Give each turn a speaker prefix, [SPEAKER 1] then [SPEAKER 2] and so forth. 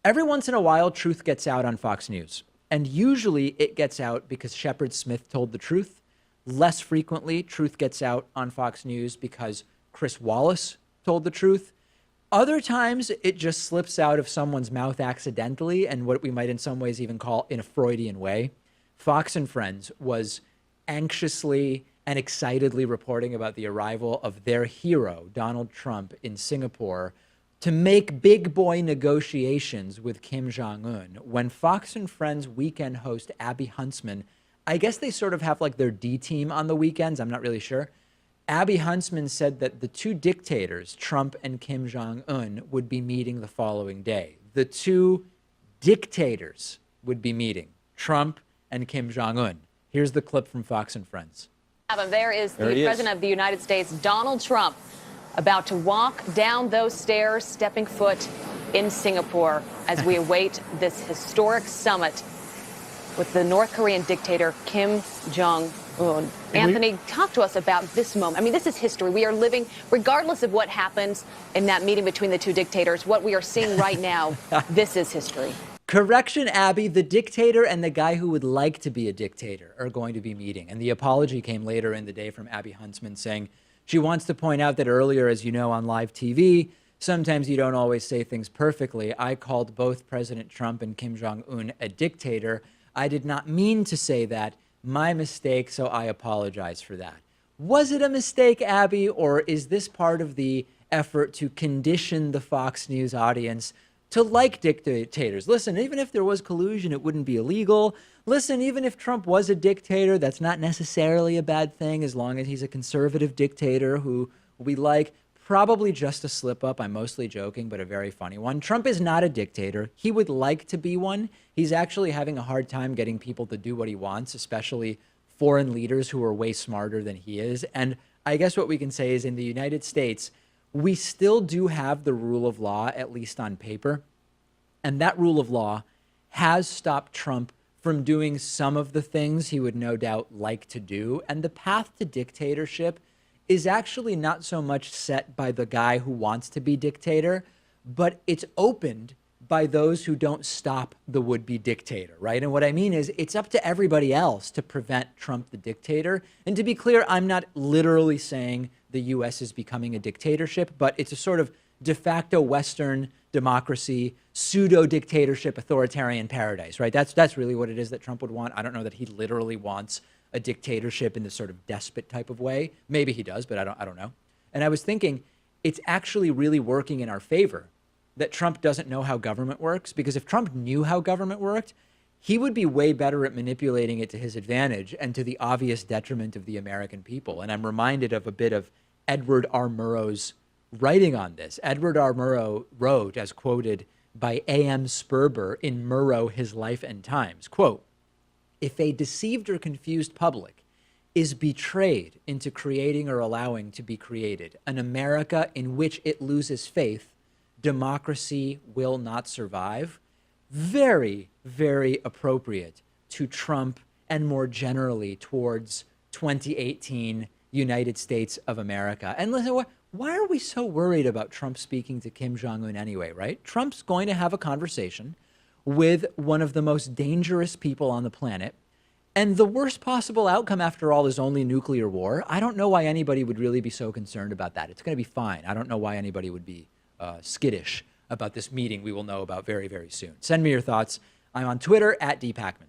[SPEAKER 1] Every once in a while, truth gets out on Fox News. And usually it gets out because Shepard Smith told the truth. Less frequently, truth gets out on Fox News because Chris Wallace told the truth. Other times, it just slips out of someone's mouth accidentally and what we might in some ways even call in a Freudian way. Fox and Friends was anxiously and excitedly reporting about the arrival of their hero, Donald Trump, in Singapore to make big boy negotiations with Kim Jong-un. When Fox and Friends weekend host Abby Huntsman, I guess they sort of have like their D team on the weekends, I'm not really sure. Abby Huntsman said that the two dictators, Trump and Kim Jong-un, would be meeting the following day. The two dictators would be meeting, Trump and Kim Jong-un. Here's the clip from Fox and Friends.
[SPEAKER 2] There is the President of the United States, Donald Trump, about to walk down those stairs, stepping foot in Singapore as we await this historic summit with the North Korean dictator, Kim Jong-un. Anthony, talk to us about this moment. I mean, this is history. We are living, regardless of what happens in that meeting between the two dictators, what we are seeing right now, this is history.
[SPEAKER 1] Correction, Abby, the dictator and the guy who would like to be a dictator are going to be meeting. And the apology came later in the day from Abby Huntsman saying she wants to point out that earlier, as you know, on live TV, sometimes you don't always say things perfectly. I called both President Trump and Kim Jong-un a dictator. I did not mean to say that. My mistake, so I apologize for that. Was it a mistake, Abby, or is this part of the effort to condition the Fox News audience to like dictators? Listen, even if there was collusion, it wouldn't be illegal. Listen, even if Trump was a dictator, that's not necessarily a bad thing as long as he's a conservative dictator who we like. Probably just a slip up. I'm mostly joking, but a very funny one. Trump is not a dictator. He would like to be one. He's actually having a hard time getting people to do what he wants, especially foreign leaders who are way smarter than he is. And I guess what we can say is in the United States, we still do have the rule of law, at least on paper. And that rule of law has stopped Trump from doing some of the things he would no doubt like to do. And the path to dictatorship is actually not so much set by the guy who wants to be dictator, but it's opened by those who don't stop the would-be dictator, right? And what I mean is it's up to everybody else to prevent Trump the dictator. And to be clear, I'm not literally saying the U.S. is becoming a dictatorship, but it's a sort of de facto Western democracy, pseudo-dictatorship, authoritarian paradise, right? That's really what it is that Trump would want. I don't know that he literally wants a dictatorship in this sort of despot type of way. Maybe he does, but I don't know. And I was thinking it's actually really working in our favor that Trump doesn't know how government works, because if Trump knew how government worked, he would be way better at manipulating it to his advantage and to the obvious detriment of the American people. And I'm reminded of a bit of Edward R. Murrow's writing on this. Edward R. Murrow wrote, as quoted by A.M. Sperber in Murrow, His Life and Times, quote, "If a deceived or confused public is betrayed into creating or allowing to be created an America in which it loses faith, democracy will not survive." Very, very appropriate to Trump and more generally towards 2018 United States of America. And listen, why are we so worried about Trump speaking to Kim Jong-un anyway, right? Trump's going to have a conversation with one of the most dangerous people on the planet. And the worst possible outcome, after all, is only nuclear war. I don't know why anybody would really be so concerned about that. It's going to be fine. I don't know why anybody would be skittish about this meeting we will know about very, very soon. Send me your thoughts. I'm on Twitter @DPakman.